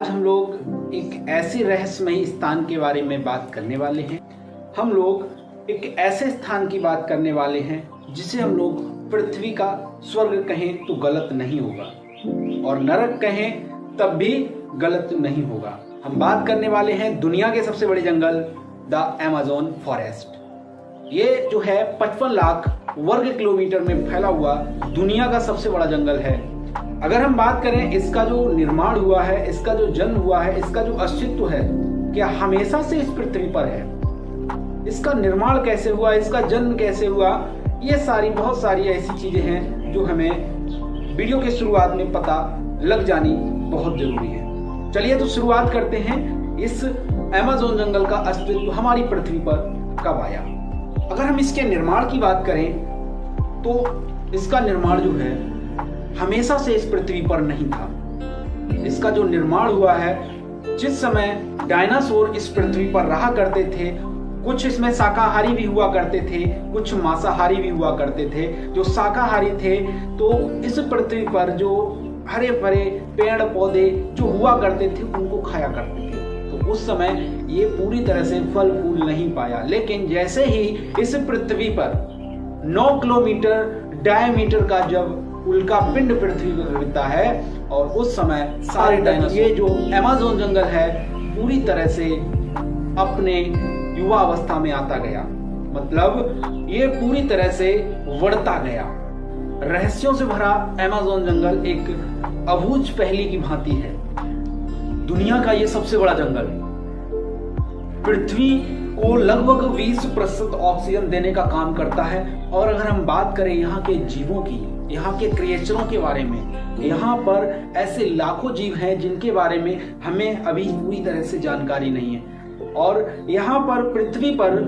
आज हम लोग एक ऐसे रहस्यमयी स्थान के बारे में बात करने वाले हैं। हम लोग एक ऐसे स्थान की बात करने वाले हैं जिसे हम लोग पृथ्वी का स्वर्ग कहें तो गलत नहीं होगा और नरक कहें तब भी गलत नहीं होगा। हम बात करने वाले हैं दुनिया के सबसे बड़े जंगल द अमेज़न फॉरेस्ट। ये जो है 55 लाख वर्ग किलोमीटर में फैला हुआ दुनिया का सबसे बड़ा जंगल है। अगर हम बात करें इसका जो निर्माण हुआ है, इसका जो जन्म हुआ है, इसका जो अस्तित्व है, क्या हमेशा से इस पृथ्वी पर है? इसका निर्माण कैसे हुआ, इसका जन्म कैसे हुआ, ये बहुत सारी ऐसी चीजें हैं जो हमें वीडियो के शुरुआत में पता लग जानी बहुत जरूरी है। चलिए तो शुरुआत करते हैं। इस अमेज़न जंगल का अस्तित्व हमारी पृथ्वी पर कब आया? अगर हम इसके निर्माण की बात करें तो इसका निर्माण जो है हमेशा से इस पृथ्वी पर नहीं था। इसका जो निर्माण हुआ है, जिस समय डायनासोर इस पृथ्वी पर रहा करते थे, कुछ इसमें शाकाहारी भी हुआ करते थे, कुछ मांसाहारी भी हुआ करते थे। जो शाकाहारी थे तो इस पृथ्वी पर जो हरे भरे पेड़ पौधे जो हुआ करते थे उनको खाया करते थे। तो उस समय ये पूरी तरह से फल फूल नहीं पाया, लेकिन जैसे ही इस पृथ्वी पर 9 किलोमीटर डायमीटर का जब उल्का पिंड पृथ्वी पर गिरता है और उस समय सारे डायनासोर, ये जो अमेज़न जंगल है पूरी तरह से अपने युवा अवस्था में आता गया। मतलब ये पूरी तरह से बढ़ता गया। रहस्यों से भरा अमेज़न जंगल एक अबूझ पहेली की भांति है। दुनिया का ये सबसे बड़ा जंगल पृथ्वी को लगभग 20% ऑक्सीजन देने का काम करता है। और अगर हम बात करें यहाँ के जीवों की, यहाँ के क्रिएचरों के बारे में, यहाँ पर ऐसे लाखों जीव हैं जिनके बारे में हमें अभी पूरी तरह से जानकारी नहीं है। और यहाँ पर पृथ्वी पर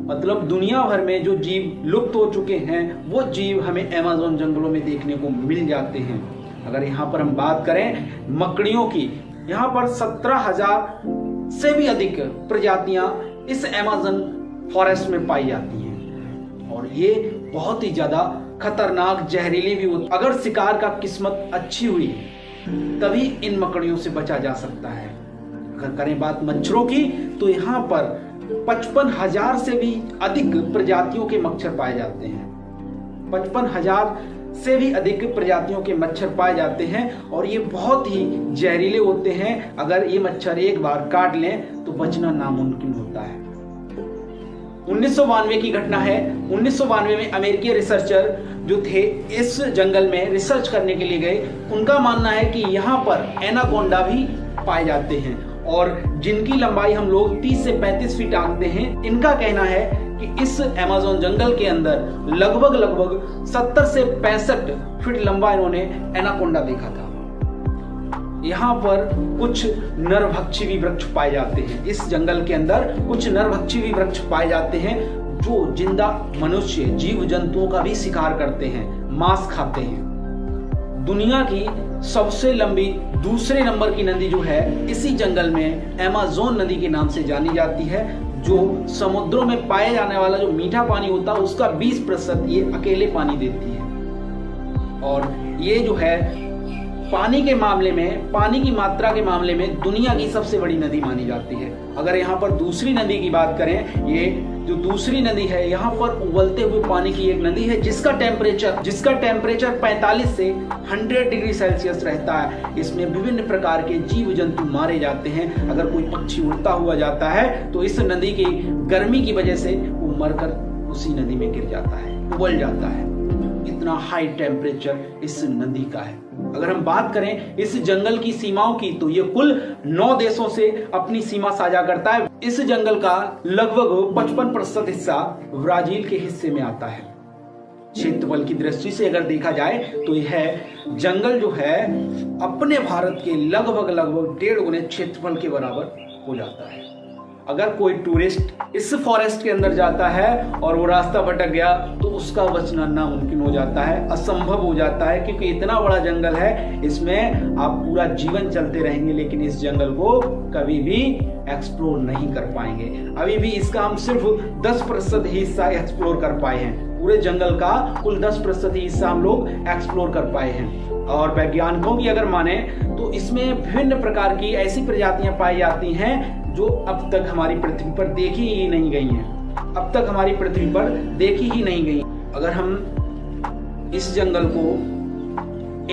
मतलब दुनिया भर में जो जीव लुप्त हो चुके हैं वो जीव हमें अमेज़न जंगलों में देखने को मिल जाते हैं। अगर यहाँ पर हम बात करें मकड़ियों की, यहाँ पर 17,000 से भी अधिक प्रजातियां इस अमेज़न फॉरेस्ट में पाई जाती हैं और ये बहुत ही ज्यादा खतरनाक जहरीली भी होती। अगर शिकार का किस्मत अच्छी हुई तभी इन मकड़ियों से बचा जा सकता है। अगर करें बात मच्छरों की तो यहाँ पर 55,000 से भी अधिक प्रजातियों के मच्छर पाए जाते हैं। 55,000 से भी अधिक प्रजातियों के मच्छर पाए जाते हैं और ये बहुत ही जहरीले होते हैं। अगर ये मच्छर एक बार काट लें तो बचना नामुमकिन होता है। 1992 की घटना है। 1992 में अमेरिकी रिसर्चर जो थे इस जंगल में रिसर्च करने के लिए गए। उनका मानना है कि यहाँ पर एनाकोंडा भी पाए जाते हैं और जिनकी लंबाई हम लोग 30 से 35 फीट आंकते हैं। इनका कहना है कि इस अमेज़न जंगल के अंदर लगभग 70 से 65 फीट लंबा इन्होंने एनाकोंडा देखा था। यहाँ पर कुछ नरभक्षी भी वृक्ष पाए जाते हैं। इस जंगल के अंदर कुछ नरभक्षी भी वृक्ष पाए जाते हैं जो जिंदा मनुष्य जीव जंतुओं का भी शिकार करते हैं, मांस खाते हैं। दुनिया की सबसे लंबी दूसरे नंबर की नदी जो है इसी जंगल में अमेज़न नदी के नाम से जानी जाती है। जो समुद्रों में पाए जाने वाला जो मीठा पानी होता है उसका 20% ये अकेले पानी देती है। और ये जो है पानी के मामले में, पानी की मात्रा के मामले में दुनिया की सबसे बड़ी नदी मानी जाती है। अगर यहाँ पर दूसरी नदी की बात करें, ये जो दूसरी नदी है यहाँ पर उबलते हुए पानी की एक नदी है जिसका टेम्परेचर 45 से 100 डिग्री सेल्सियस रहता है। इसमें विभिन्न प्रकार के जीव जंतु मारे जाते हैं। अगर कोई पक्षी उड़ता हुआ जाता है तो इस नदी की गर्मी की वजह से वो मरकर उसी नदी में गिर जाता है, उबल जाता है। इतना हाई टेम्परेचर इस नदी का है। अगर हम बात करें इस जंगल की सीमाओं की तो ये कुल 9 देशों से अपनी सीमा साझा करता है। इस जंगल का लगभग 55% हिस्सा ब्राजील के हिस्से में आता है। क्षेत्रफल की दृष्टि से अगर देखा जाए तो यह जंगल जो है अपने भारत के लगभग 1.5 गुने क्षेत्रफल के बराबर हो जाता है। अगर कोई टूरिस्ट इस फॉरेस्ट के अंदर जाता है और वो रास्ता भटक गया तो उसका बचना नामुमकिन हो जाता है, असंभव हो जाता है, क्योंकि इतना बड़ा जंगल है। इसमें आप पूरा जीवन चलते रहेंगे लेकिन इस जंगल को कभी भी एक्सप्लोर नहीं कर पाएंगे। अभी भी इसका हम सिर्फ 10% ही हिस्सा एक्सप्लोर कर पाए हैं। पूरे जंगल का कुल 10% ही हिस्सा हम लोग एक्सप्लोर कर पाए हैं। और वैज्ञानिकों की अगर माने तो इसमें विभिन्न प्रकार की ऐसी प्रजातियां पाई जाती हैं जो अब तक हमारी पृथ्वी पर देखी ही नहीं गई हैं, अब तक हमारी पृथ्वी पर देखी ही नहीं गई। अगर हम इस जंगल को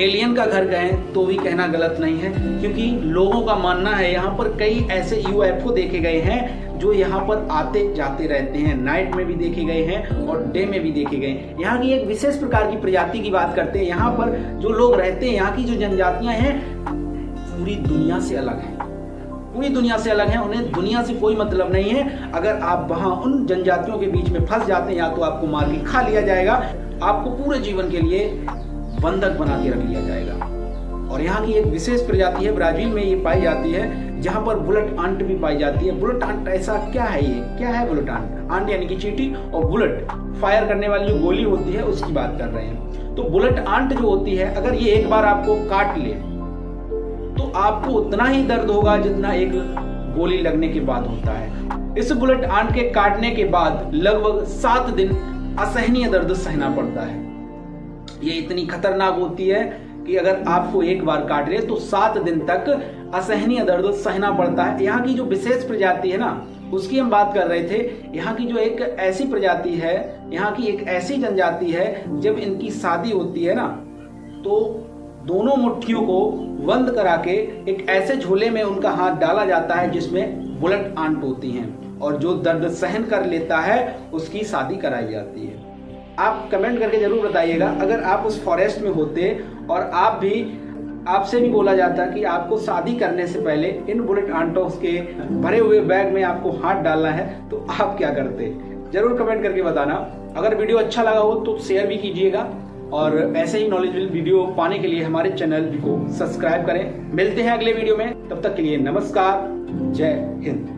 एलियन का घर कहें तो भी कहना गलत नहीं है, क्योंकि लोगों का मानना है यहाँ पर कई ऐसे यूएफओ देखे गए हैं जो यहाँ पर आते जाते रहते हैं, नाइट में भी देखे गए हैं और डे में भी देखे गए हैं। यहाँ की एक विशेष प्रकार की प्रजाति की बात करते हैं। यहाँ पर जो लोग रहते हैं, यहाँ की जो जनजातियां हैं पूरी दुनिया से अलग हैं, पूरी दुनिया से अलग हैं। उन्हें दुनिया से कोई मतलब नहीं है। अगर आप वहां उन जनजातियों के बीच में फंस जाते हैं या तो आपको मार के खा लिया जाएगा, आपको पूरे जीवन के लिए बंधक बना के रख लिया जाएगा। और यहाँ की एक विशेष प्रजाति है, ब्राजील में ये पाई जाती है, जहाँ पर बुलेट आंट भी पाई जाती है। बुलेट आंट ऐसा क्या है, ये क्या है बुलेट आंट? आंट यानी कि चींटी, और बुलेट फायर करने वाली जो गोली होती है उसकी बात कर रहे हैं। तो बुलेट आंट जो होती है, अगर ये एक बार आपको काट ले तो आपको उतना ही दर्द होगा जितना एक गोली लगने के बाद होता है। इस बुलेट आंट के काटने के बाद लगभग 7 दिन असहनीय दर्द सहना पड़ता है। ये इतनी खतरनाक होती है कि अगर आपको एक बार काट ले तो 7 दिन तक असहनीय दर्द सहना पड़ता है। यहाँ की जो विशेष प्रजाति है ना, उसकी हम बात कर रहे थे। यहाँ की जो एक ऐसी प्रजाति है, यहाँ की एक ऐसी जनजाति है, जब इनकी शादी होती है ना तो दोनों मुट्ठियों को बंद करा के एक ऐसे झोले में उनका हाथ डाला जाता है जिसमें बुलेट आंट होती हैं, और जो दर्द सहन कर लेता है उसकी शादी कराई जाती है। आप कमेंट करके जरूर बताइएगा, अगर आप उस फॉरेस्ट में होते और आपसे भी बोला जाता कि आपको शादी करने से पहले इन बुलेट आंटों के भरे हुए बैग में आपको हाथ डालना है, तो आप क्या करते? जरूर कमेंट करके बताना। अगर वीडियो अच्छा लगा हो तो शेयर भी कीजिएगा, और ऐसे ही नॉलेजेबल वीडियो पाने के लिए हमारे चैनल को सब्सक्राइब करें। मिलते हैं अगले वीडियो में, तब तक के लिए नमस्कार, जय हिंद।